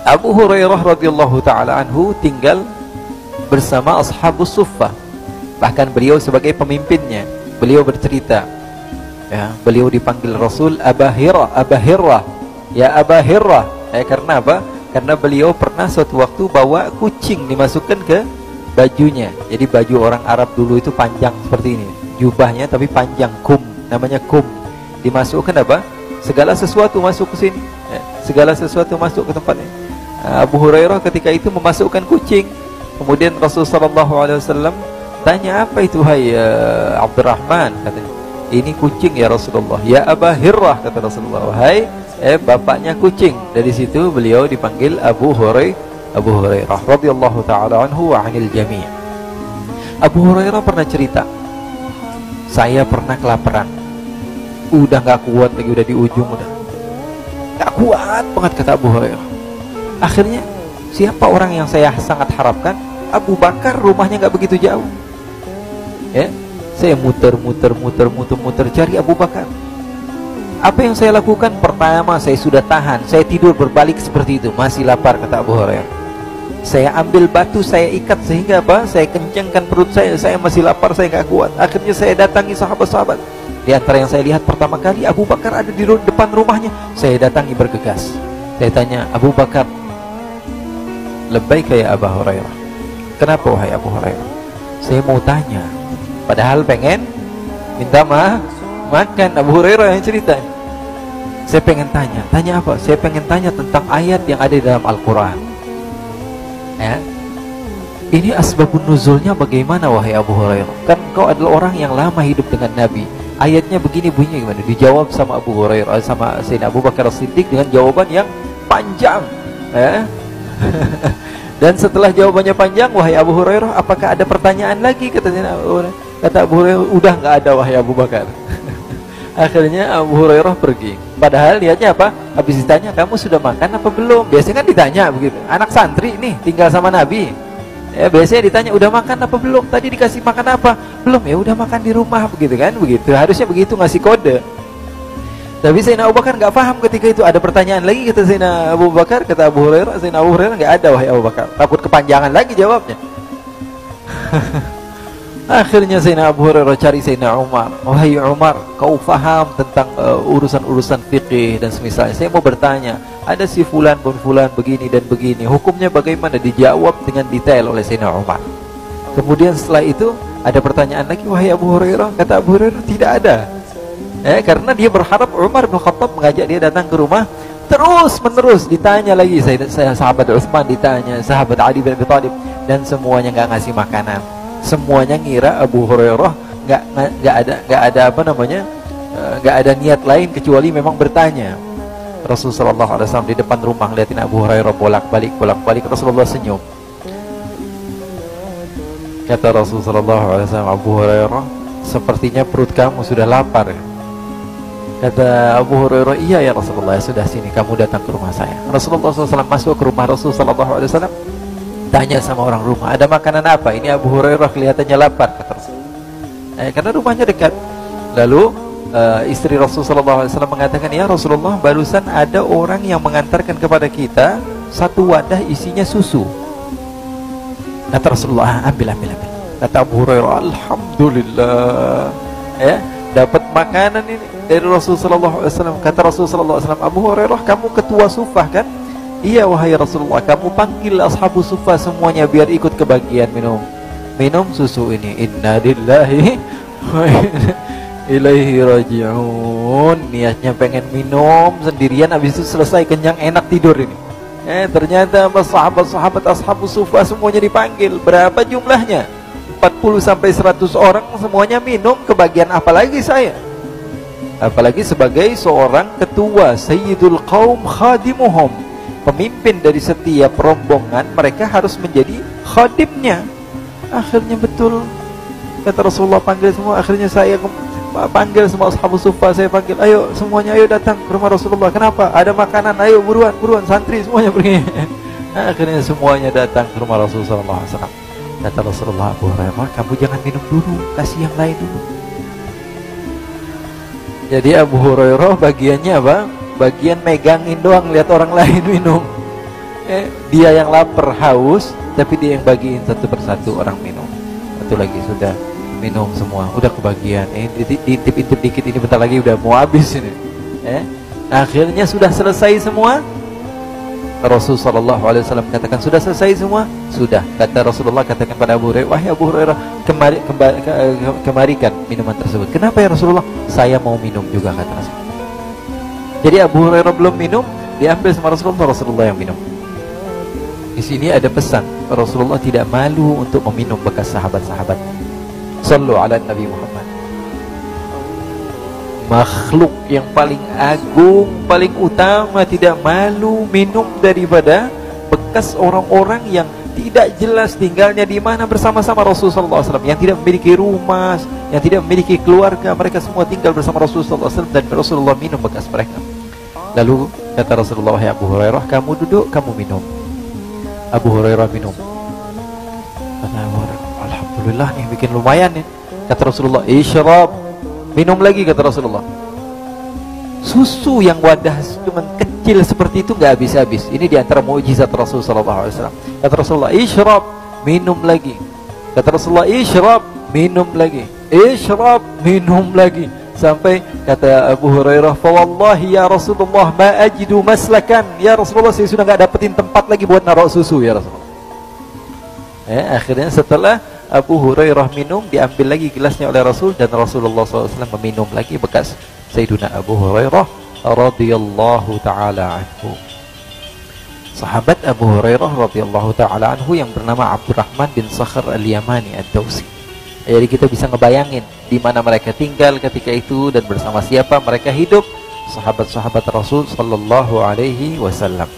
Abu Hurairah radhiyallahu taala anhu tinggal bersama ashabus suffah. Bahkan beliau sebagai pemimpinnya. Beliau bercerita, ya, beliau dipanggil Rasul Aba Hirrah, ya Aba Hirrah. Karena apa? Karena beliau pernah suatu waktu bawa kucing dimasukkan ke bajunya. Jadi baju orang Arab dulu itu panjang seperti ini, jubahnya tapi panjang, kum, namanya kum. Dimasukkan apa? Segala sesuatu masuk ke sini, ya, segala sesuatu masuk ke tempatnya. Abu Hurairah ketika itu memasukkan kucing. Kemudian Rasulullah SAW tanya, apa itu hai Abdurrahman? Katanya, ini kucing ya Rasulullah. Ya Aba Hirrah, kata Rasulullah, hai bapaknya kucing. Dari situ beliau dipanggil Abu Hurairah radhiyallahu taala anhu wa 'anil jami'. Abu Hurairah pernah cerita, saya pernah kelaparan, udah gak kuat lagi, udah di ujung, udah gak kuat banget, kata Abu Hurairah. Akhirnya siapa orang yang saya sangat harapkan? Abu Bakar, rumahnya gak begitu jauh. Ya, saya muter cari Abu Bakar. Apa yang saya lakukan? Pertama, saya sudah tahan, saya tidur berbalik seperti itu, masih lapar, kata Abu Hurairah. Saya ambil batu, saya ikat sehingga apa? Saya kencangkan perut saya masih lapar, saya gak kuat. Akhirnya saya datangi sahabat-sahabat. Di antara yang saya lihat pertama kali, Abu Bakar ada di depan rumahnya. Saya datangi bergegas. Saya tanya, Abu Bakar, labbaika ya Abu Hurairah. Kenapa wahai Abu Hurairah? Saya mau tanya, padahal pengen minta makan. Abu Hurairah yang cerita. Saya pengen tanya apa? Saya pengen tanya tentang ayat yang ada di dalam Al-Quran. Ya, ini asbabun nuzulnya bagaimana wahai Abu Hurairah? Kan kau adalah orang yang lama hidup dengan Nabi. Ayatnya begini bunyinya gimana? Dijawab sama Abu Hurairah, sama Sayyidina Abu Bakar As-Siddiq dengan jawaban yang panjang. Ya. Dan setelah jawabannya panjang, wahai Abu Hurairah, apakah ada pertanyaan lagi? Kata Abu Hurairah, udah nggak ada wahai Abu Bakar. Akhirnya Abu Hurairah pergi. Padahal lihatnya apa? Habis ditanya, kamu sudah makan apa belum? Biasanya kan ditanya begitu. Anak santri nih tinggal sama Nabi, ya biasanya ditanya, udah makan apa belum? Tadi dikasih makan apa? Belum, ya udah makan di rumah, begitu kan? Begitu, harusnya begitu, ngasih kode. Tapi Sayyidina Abu Bakar nggak paham ketika itu. Ada pertanyaan lagi, kata Sayyidina Abu Bakar, kata Abu Hurairah. Sayyidina Abu Hurairah, nggak ada wahai Abu Bakar. Takut kepanjangan lagi jawabnya. Akhirnya Sayyidina Abu Hurairah cari Sayyidina Umar. Wahai Umar, kau faham tentang urusan-urusan fikih dan semisalnya. Saya mau bertanya, ada si fulan bin fulan begini dan begini, hukumnya bagaimana? Dijawab dengan detail oleh Sayyidina Umar. Kemudian setelah itu ada pertanyaan lagi, wahai Abu Hurairah. Kata Abu Hurairah, tidak ada. Karena dia berharap Umar bin Khattab mengajak dia datang ke rumah. Terus menerus ditanya lagi, saya sahabat Utsman ditanya, sahabat Ali bin Abi Thalib, dan semuanya nggak ngasih makanan. Semuanya ngira Abu Hurairah nggak ada apa namanya, nggak ada niat lain kecuali memang bertanya. Rasulullah SAW di depan rumah ngeliatin Abu Hurairah bolak-balik. Rasulullah senyum. Kata Rasulullah SAW, Abu Hurairah, sepertinya perut kamu sudah lapar. Kata Abu Hurairah, iya ya Rasulullah, sudah, sini kamu datang ke rumah saya. Rasulullah SAW masuk ke rumah Rasulullah SAW, tanya sama orang rumah, ada makanan apa? Ini Abu Hurairah kelihatannya lapar, kata Rasulullah. Karena rumahnya dekat. Lalu istri Rasulullah SAW mengatakan, ya Rasulullah, barusan ada orang yang mengantarkan kepada kita satu wadah isinya susu. Kata Rasulullah, ambil. Kata Abu Hurairah, alhamdulillah, ya, dapat makanan ini dari Rasulullah SAW. Kata Rasulullah SAW, Abu Hurairah, kamu ketua Suffah kan? Iya wahai Rasulullah, kamu panggil ashabu Suffah semuanya biar ikut kebagian minum susu ini. Inna lillahi wa inna ilaihi raji'un. Niatnya pengen minum sendirian, habis itu selesai kenyang enak tidur ini. Ternyata sahabat-sahabat ashabu Suffah semuanya dipanggil. Berapa jumlahnya? 40-100 orang, semuanya minum kebagian, apalagi saya. Apalagi sebagai seorang ketua, Sayyidul Qaum khadimuhum, pemimpin dari setiap rombongan, mereka harus menjadi khadimnya. Akhirnya betul, kata Rasulullah, panggil semua. Akhirnya saya panggil semua ashabus suffah, saya panggil, ayo semuanya, ayo datang ke rumah Rasulullah. Kenapa? Ada makanan, ayo buruan santri semuanya pergi. Akhirnya semuanya datang ke rumah Rasulullah SAW. Kata Rasulullah, Abu Hurairah, kamu jangan minum dulu, kasih yang lain dulu. Jadi Abu Hurairah bagiannya apa? Bagian megangin doang, lihat orang lain minum. dia yang lapar haus, tapi dia yang bagiin satu persatu orang minum. Satu lagi sudah minum semua, udah kebagian. Diintip-intip dikit, ini bentar lagi udah mau habis ini. Akhirnya sudah selesai semua. Rasulullah SAW katakan, sudah selesai semua? Sudah. Kata Rasulullah, katakan pada Abu Hurairah, wahai Abu Hurairah, kemarikan minuman tersebut. Kenapa ya Rasulullah? Saya mau minum juga, kata Rasulullah. Jadi Abu Hurairah belum minum, diambil sama Rasulullah yang minum. Di sini ada pesan, Rasulullah tidak malu untuk meminum bekas sahabat-sahabat. Sallu ala Nabi Muhammad. Makhluk yang paling agung, paling utama tidak malu minum daripada bekas orang-orang yang tidak jelas tinggalnya di mana bersama-sama Rasulullah SAW, yang tidak memiliki rumah, yang tidak memiliki keluarga. Mereka semua tinggal bersama Rasulullah SAW dan Rasulullah minum bekas mereka. Lalu kata Rasulullah, wahai Abu Hurairah, kamu duduk, kamu minum. Abu Hurairah minum. Kata Abu Hurairah, alhamdulillah nih, bikin lumayan nih. Kata Rasulullah, isyrab. Minum lagi, kata Rasulullah. Susu yang wadah cuma kecil seperti itu nggak habis-habis. Ini diantara mukjizat Rasulullah SAW. Kata Rasulullah, isyrab. Minum lagi. Kata Rasulullah, isyrab. Minum lagi. Isyrab. Minum lagi. Sampai kata Abu Hurairah, fa wallahi ya Rasulullah ma ajidu maslakan. Ya Rasulullah, saya sudah nggak dapetin tempat lagi buat naruh susu ya Rasulullah. Akhirnya setelah Abu Hurairah minum, diambil lagi gelasnya oleh Rasul, dan Rasulullah SAW meminum lagi bekas Sayyiduna Abu Hurairah radhiyallahu ta'ala anhu. Sahabat Abu Hurairah radhiyallahu ta'ala anhu yang bernama Abdurrahman bin Sakhr al-Yamani ad-Dawsi. Jadi kita bisa ngebayangin di mana mereka tinggal ketika itu dan bersama siapa mereka hidup, sahabat-sahabat Rasul sallallahu alaihi wasallam.